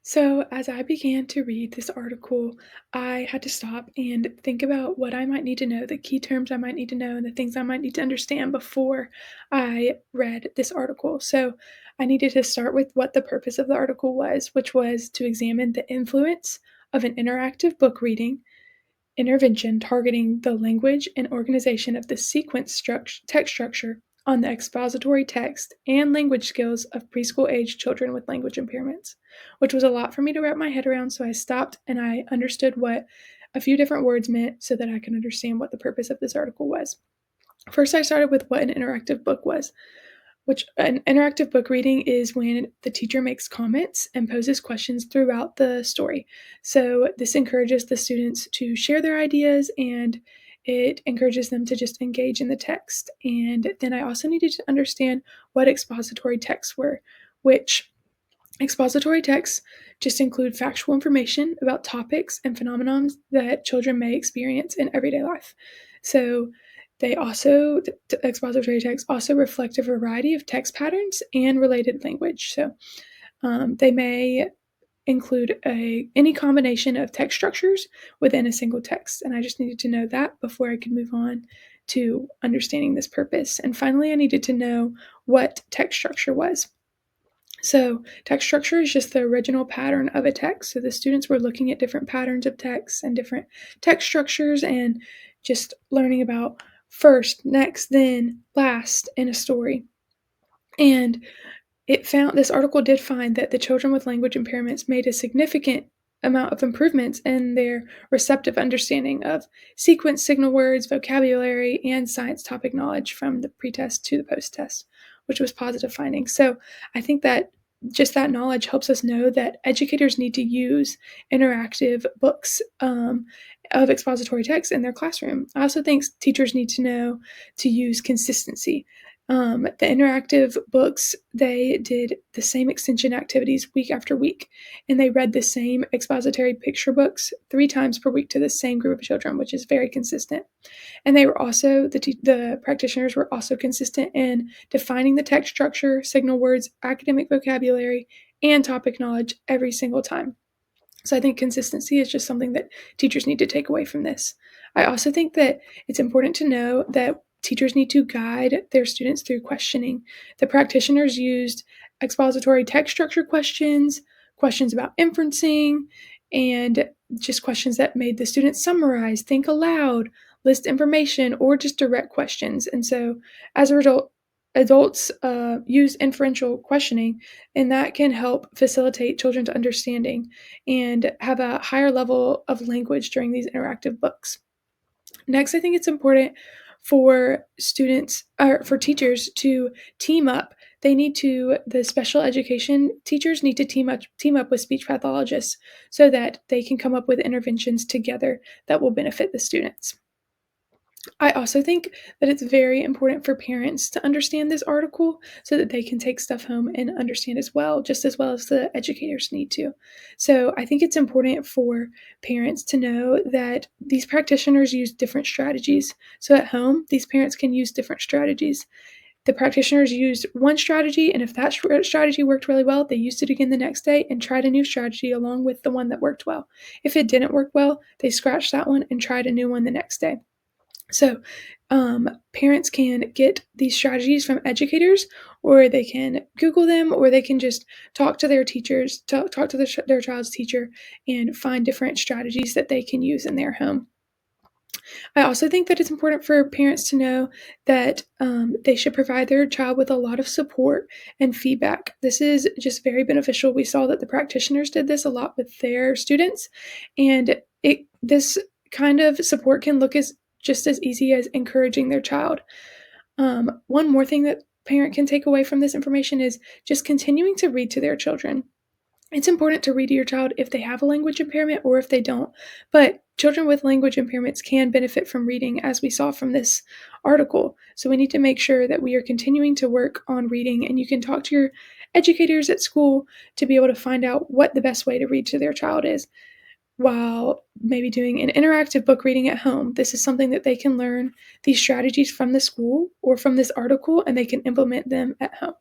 So, as I began to read this article, I had to stop and think about what I might need to know, the key terms I might need to know, and the things I might need to understand before I read this article. So, I needed to start with what the purpose of the article was, which was to examine the influence of an interactive book reading intervention targeting the language and organization of the text structure on the expository text and language skills of preschool-age children with language impairments, which was a lot for me to wrap my head around, so I stopped and I understood what a few different words meant so that I can understand what the purpose of this article was. First, I started with what an interactive book was, which an interactive book reading is when the teacher makes comments and poses questions throughout the story. So this encourages the students to share their ideas and it encourages them to just engage in the text. And then I also needed to understand what expository texts were, which expository texts just include factual information about topics and phenomena that children may experience in everyday life. So expository texts also reflect a variety of text patterns and related language. So they may include any combination of text structures within a single text. And I just needed to know that before I could move on to understanding this purpose. And finally, I needed to know what text structure was. So text structure is just the original pattern of a text. So the students were looking at different patterns of text and different text structures and just learning about first, next, then, last in a story. And this article did find that the children with language impairments made a significant amount of improvements in their receptive understanding of sequence signal words, vocabulary, and science topic knowledge from the pretest to the post-test, which was positive findings. So I think that just that knowledge helps us know that educators need to use interactive books of expository text in their classroom. I also think teachers need to know to use consistency. The interactive books, they did the same extension activities week after week, and they read the same expository picture books 3 times per week to the same group of children, which is very consistent. And they were also, the practitioners were also consistent in defining the text structure, signal words, academic vocabulary, and topic knowledge every single time. So I think consistency is just something that teachers need to take away from this. I also think that it's important to know that teachers need to guide their students through questioning. The practitioners used expository text structure questions, questions about inferencing, and just questions that made the students summarize, think aloud, list information, or just direct questions. And so as a result, adults use inferential questioning, and that can help facilitate children's understanding and have a higher level of language during these interactive books. Next, I think it's important for students or for teachers to team up. The special education teachers need to team up with speech pathologists so that they can come up with interventions together that will benefit the students. I also think that it's very important for parents to understand this article so that they can take stuff home and understand as well, just as well as the educators need to. So I think it's important for parents to know that these practitioners use different strategies. So at home, these parents can use different strategies. The practitioners used one strategy, and if that strategy worked really well, they used it again the next day and tried a new strategy along with the one that worked well. If it didn't work well, they scratched that one and tried a new one the next day. So, parents can get these strategies from educators, or they can Google them, or they can just talk to their teachers, talk to their child's teacher, and find different strategies that they can use in their home. I also think that it's important for parents to know that they should provide their child with a lot of support and feedback. This is just very beneficial. We saw that the practitioners did this a lot with their students, and this kind of support can look as just as easy as encouraging their child. One more thing that parent can take away from this information is just continuing to read to their children. It's important to read to your child if they have a language impairment or if they don't, but children with language impairments can benefit from reading, as we saw from this article. So we need to make sure that we are continuing to work on reading, and you can talk to your educators at school to be able to find out what the best way to read to their child is, while maybe doing an interactive book reading at home. This is something that they can learn these strategies from the school or from this article, and they can implement them at home.